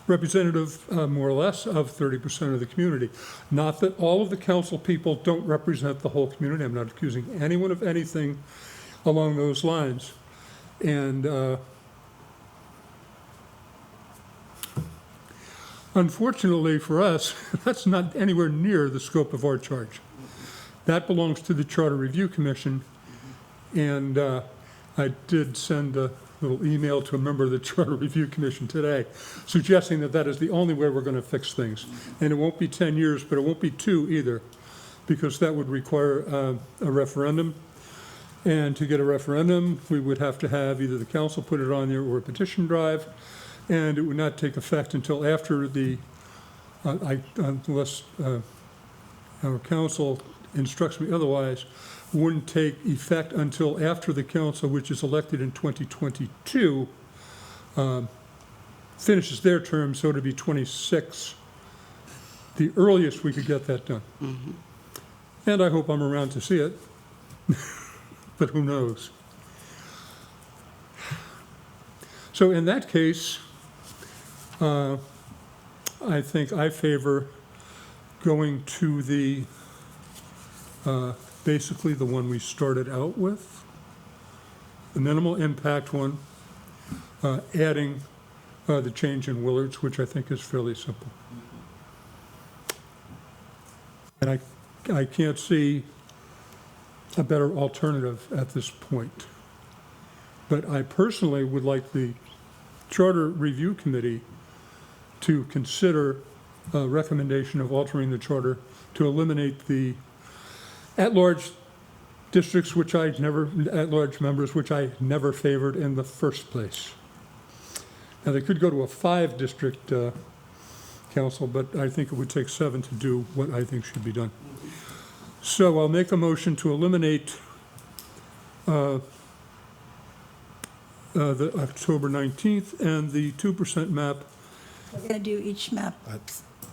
representative, more or less, of 30% of the community. Not that all of the council people don't represent the whole community. I'm not accusing anyone of anything along those lines. And unfortunately for us, that's not anywhere near the scope of our charge. That belongs to the Charter Review Commission, and I did send a little email to a member of the Charter Review Commission today, suggesting that that is the only way we're going to fix things. And it won't be 10 years, but it won't be 2 either, because that would require a referendum. And to get a referendum, we would have to have either the council put it on there or a petition drive, and it would not take effect until after the, unless our council instructs me otherwise, wouldn't take effect until after the council, which is elected in 2022, finishes their term, so to be 26, the earliest we could get that done. Mm-hmm. And I hope I'm around to see it, but who knows? So in that case, I think I favor going to the basically the one we started out with, the minimal impact one, adding the change in Willards, which I think is fairly simple. And I can't see a better alternative at this point. But I personally would like the Charter Review Committee to consider a recommendation of altering the charter to eliminate the at-large districts, at-large members, which I never favored in the first place. Now, they could go to a 5-district council, but I think it would take 7 to do what I think should be done. So I'll make a motion to eliminate the October 19th and the 2% map, We're going to do each map.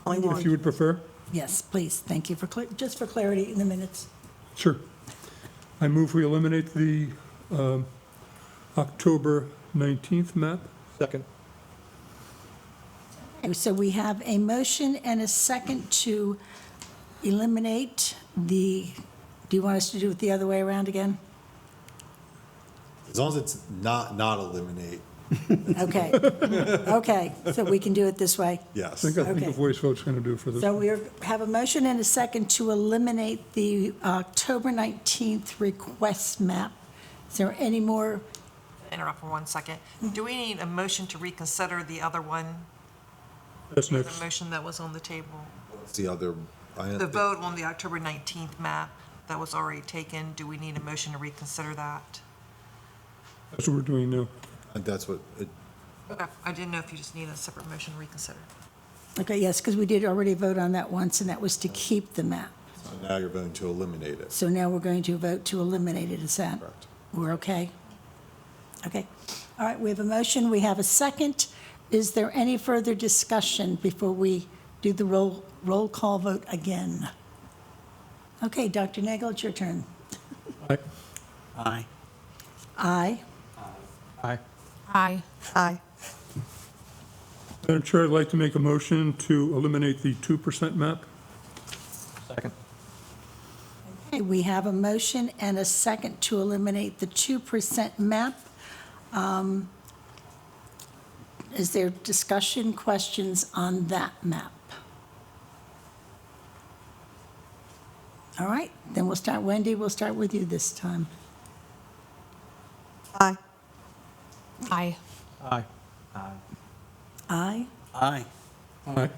Only if you would prefer. Yes, please. Thank you for, just for clarity in the minutes. Sure. I move we eliminate the October 19th map. Second. Okay, so we have a motion and a second to eliminate the, do you want us to do it the other way around again? As long as it's not eliminate, Okay, okay, so we can do it this way. yes. I think Okay. a voice vote's going to do for this. So we have a motion and a second to eliminate the October 19th request map. Is there any more? Interrupt for 1 second. Do we need a motion to reconsider the other one, That's the next. motion that was on the table? What's the other? The vote on the October 19th map that was already taken, do we need a motion to reconsider that? That's what we're doing now. That's what, Okay, I didn't know if you just need a separate motion to reconsider. Okay, yes, because we did already vote on that once, and that was to keep the map. so now you're voting to eliminate it. So now we're going to vote to eliminate it, is that? Correct. We're okay? Okay. All right, we have a motion, we have a second. Is there any further discussion before we do the roll call vote again? Okay, Dr. Nagel, it's your turn. Aye. Aye. Aye. Aye. Aye. Aye. Madam Chair, I'd like to make a motion to eliminate the 2% map. Second. Okay, we have a motion and a second to eliminate the 2% map. Is there discussion, questions on that map? All right, then we'll start, Wendy, we'll start with you this time. Aye. Aye. Aye. Aye? Aye. Aye.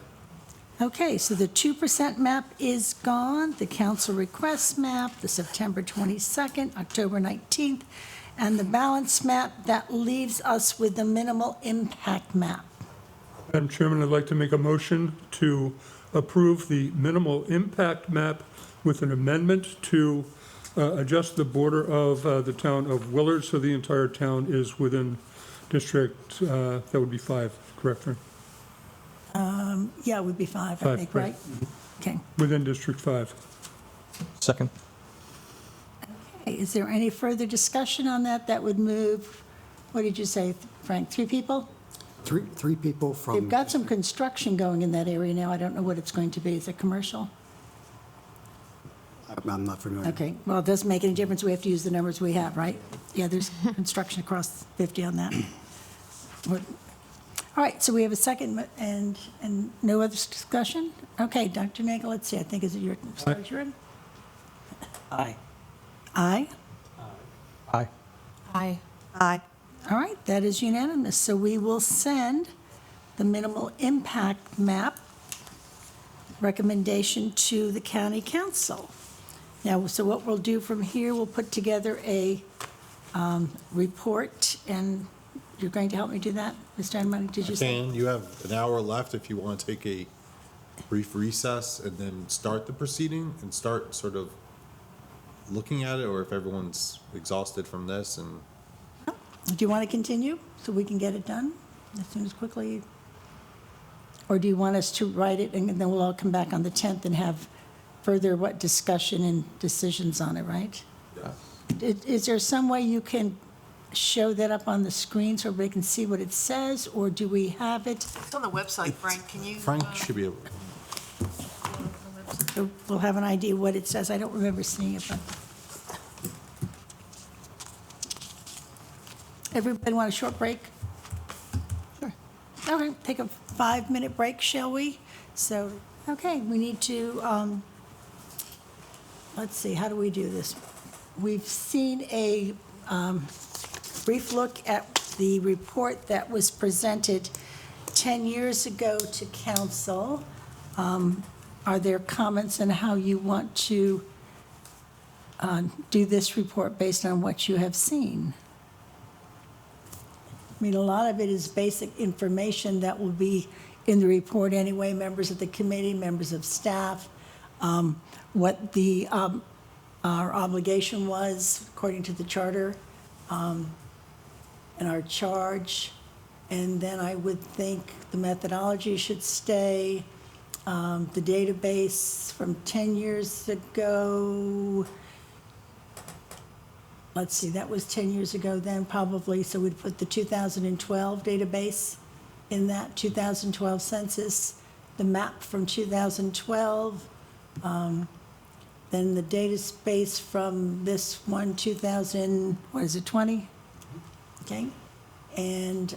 Okay, so the 2% map is gone, the council request map, the September 22nd, October 19th, and the balance map, that leaves us with the minimal impact map. Madam Chairman, I'd like to make a motion to approve the minimal impact map with an amendment to adjust the border of the town of Willard, so the entire town is within District, that would be 5, correct, right? Yeah, it would be 5, I Five, think, right. right? Okay. Within District 5. Second. Okay, is there any further discussion on that? That would move, what did you say, Frank, 3 people? Three people from. They've got some construction going in that area now. I don't know what it's going to be. Is it commercial? I'm not familiar. Okay, well, it doesn't make any difference. We have to use the numbers we have, right? Yeah, there's construction across 50 on that. What- All right, so we have a second and no other discussion? Okay, Dr. Nagel, let's see, I think, is it your, you're in? Aye. Aye? Aye. Aye. Aye. All right, that is unanimous. So we will send the minimal impact map recommendation to the county council. Now, so what we'll do from here, we'll put together a report, and you're going to help me do that, Mr. Anmani, did you say? You have an hour left if you want to take a brief recess and then start the proceeding and start sort of looking at it, or if everyone's exhausted from this and. Do you want to continue so we can get it done as soon as quickly? Or do you want us to write it and then we'll all come back on the 10th and have further, discussion and decisions on it, right? Is there some way you can show that up on the screen so everybody can see what it says, or do we have it? It's on the website, Frank, can you? Frank should be able. So we'll have an idea what it says. I don't remember seeing it, but. Everybody want a short break? Sure. Okay, take a 5-minute break, shall we? So, okay, we need to, let's see, how do we do this? We've seen a brief look at the report that was presented 10 years ago to council. Are there comments on how you want to do this report based on what you have seen? I mean, a lot of it is basic information that will be in the report anyway, members of the committee, members of staff, what our obligation was according to the charter, and our charge. And then I would think the methodology should stay, the database from 10 years ago. let's see, that was 10 years ago then, probably, so we'd put the 2012 database in that 2012 census, the map from 2012, then the data space from this one, 2020? Okay, and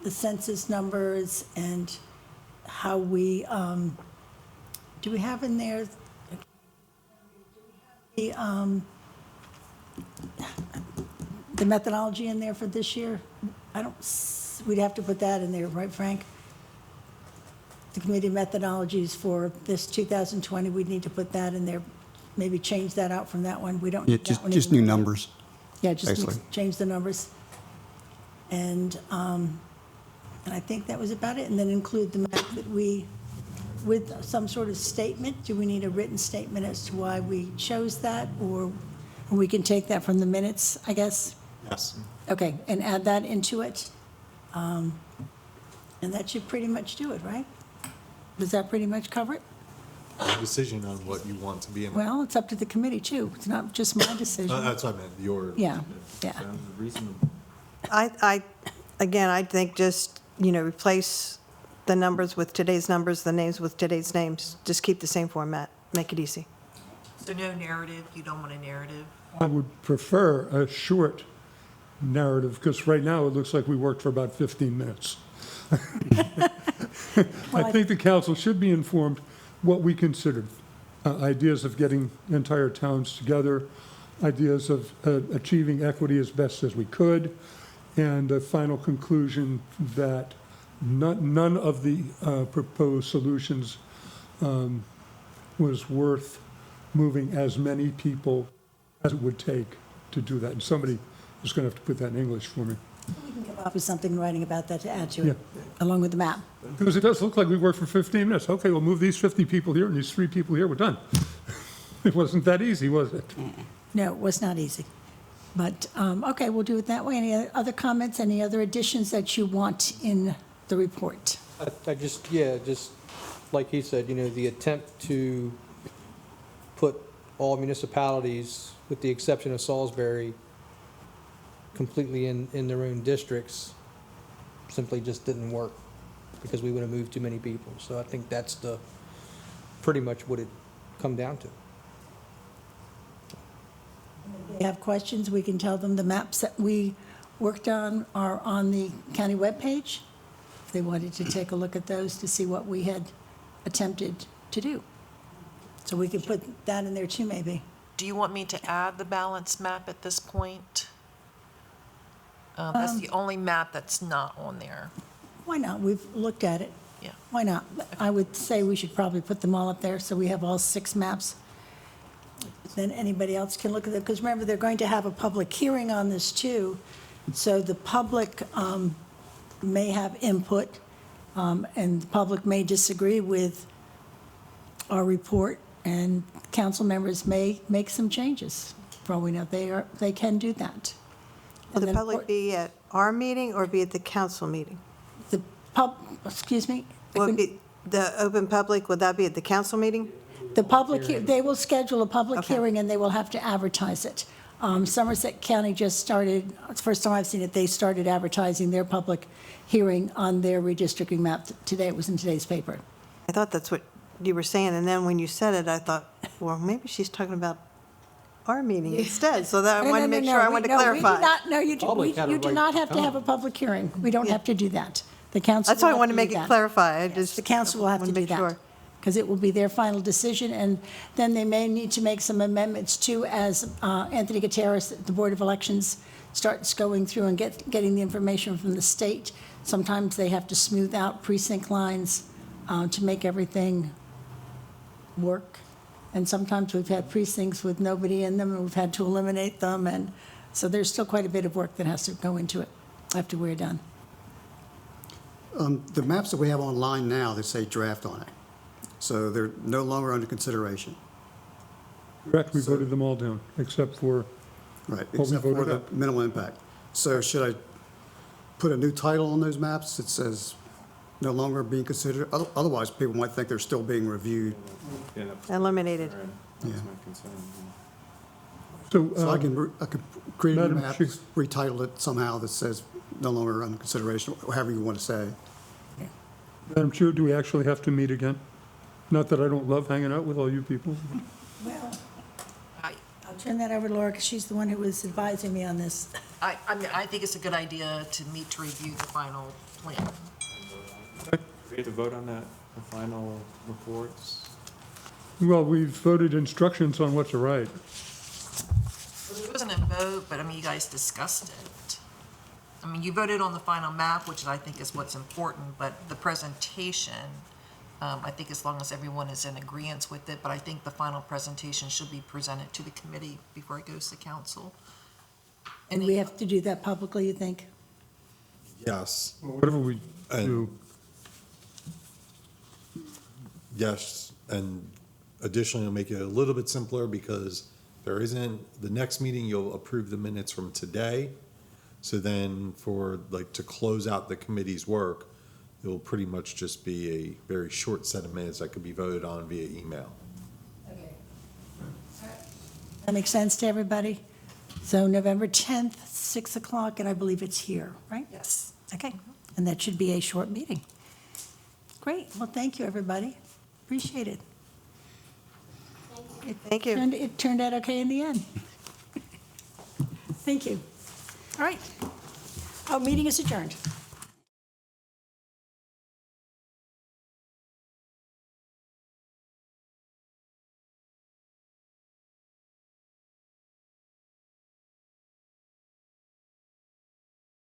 the census numbers and how we, do we have in there the methodology in there for this year? We'd have to put that in there, right, Frank? The committee methodologies for this 2020, we'd need to put that in there, maybe change that out from that one. We don't Yeah, need that one just new anymore. numbers. Yeah, just basically. change the numbers. And I think that was about it. And then include the map that with some sort of statement. Do we need a written statement as to why we chose that? Or we can take that from the minutes, I guess? Yes. Okay, and add that into it. And that should pretty much do it, right? Does that pretty much cover it? Decision on what you want to be in. Well, it's up to the committee, too. It's not just my decision. That's what I meant, your. Yeah, yeah. Sounds reasonable. Again, I think just, replace the numbers with today's numbers, the names with today's names. Just keep the same format. Make it easy. So no narrative, you don't want a narrative? I would prefer a short narrative, because right now it looks like we worked for about 15 minutes. I think the council should be informed what we considered. Ideas of getting entire towns together, ideas of achieving equity as best as we could, and a final conclusion that none of the proposed solutions was worth moving as many people as it would take to do that. And somebody is going to have to put that in English for me. We can come up with something in writing about that to add to it, Yeah. along with the map. Because it does look like we worked for 15 minutes. Okay, we'll move these 50 people here and these 3 people here, we're done. It wasn't that easy, was it? No, it was not easy. But, okay, we'll do it that way. Any other comments, any other additions that you want in the report? I just like he said, the attempt to put all municipalities, with the exception of Salisbury, completely in their own districts simply just didn't work because we would have moved too many people. So I think that's pretty much what it come down to. If they have questions, we can tell them the maps that we worked on are on the county webpage. If they wanted to take a look at those to see what we had attempted to do. So we could put that in there too, maybe. Do you want me to add the balance map at this point? That's the only map that's not on there. Why not? We've looked at it. Yeah. Why not? I would say we should probably put them all up there so we have all 6 maps. Then anybody else can look at them, because remember, they're going to have a public hearing on this too. So the public may have input, and the public may disagree with our report, and council members may make some changes. For all we know, they can do that. Will And the then public be at our meeting or be at the council meeting? Excuse me? Will it be the open public, would that be at the council meeting? The public, they will schedule a public Okay. hearing, and they will have to advertise it. Somerset County just started, it's the first time I've seen it, they started advertising their public hearing on their redistricting map today. It was in today's paper. I thought that's what you were saying, and then when you said it, I thought, well, maybe she's talking about our meeting instead, so that I wanted to make sure, I wanted to clarify. No, you do Public had a do right not to have to have a come. public hearing. We don't have to do that. The council That's why I will have wanted to do make it that. clarify, I Yes, just. the council will have to wanted do make that, sure. because it will be their final decision, and then they may need to make some amendments too, as Anthony Gutierrez, the Board of Elections, starts going through and getting the information from the state. Sometimes they have to smooth out precinct lines to make everything work, and sometimes we've had precincts with nobody in them, and we've had to eliminate them, and so there's still quite a bit of work that has to go into it after we're done. The maps that we have online now, they say draft on it. So they're no longer under consideration. Correct, we voted them all down, except for, Right, What we except for voted the up. minimal impact. So should I put a new title on those maps that says no longer being considered? Otherwise, people might think they're still being reviewed. Yeah, that's Eliminated. my concern. So I could create a Madam map, Chair. retitle it somehow that says no longer under consideration, or however you want to say. Madam Chair, do we actually have to meet again? Not that I don't love hanging out with all you people. Well, I, I'll turn that over to Laura, because she's the one who was advising me on this. I mean, I think it's a good idea to meet to review the final plan. We have to vote on that, the final reports. Well, we've voted instructions on what to write. It wasn't a vote, but I mean, you guys discussed it. I mean, you voted on the final map, which I think is what's important, but the presentation, I think as long as everyone is in agreement with it, but I think the final presentation should be presented to the committee before it goes to council. And we have to do that publicly, you think? Yes, Whatever we do. yes, and additionally, it'll make it a little bit simpler because there isn't, the next meeting, you'll approve the minutes from today. So then for, like, to close out the committee's work, it will pretty much just be a very short set of minutes that could be voted on via email. That makes sense to everybody? So November 10th, 6 o'clock, and I believe it's here, right? Yes. Okay, and that should be a short meeting. Great, well, thank you, everybody. Appreciate it. Thank you. It turned out okay in the end. Thank you. All right. Our meeting is adjourned.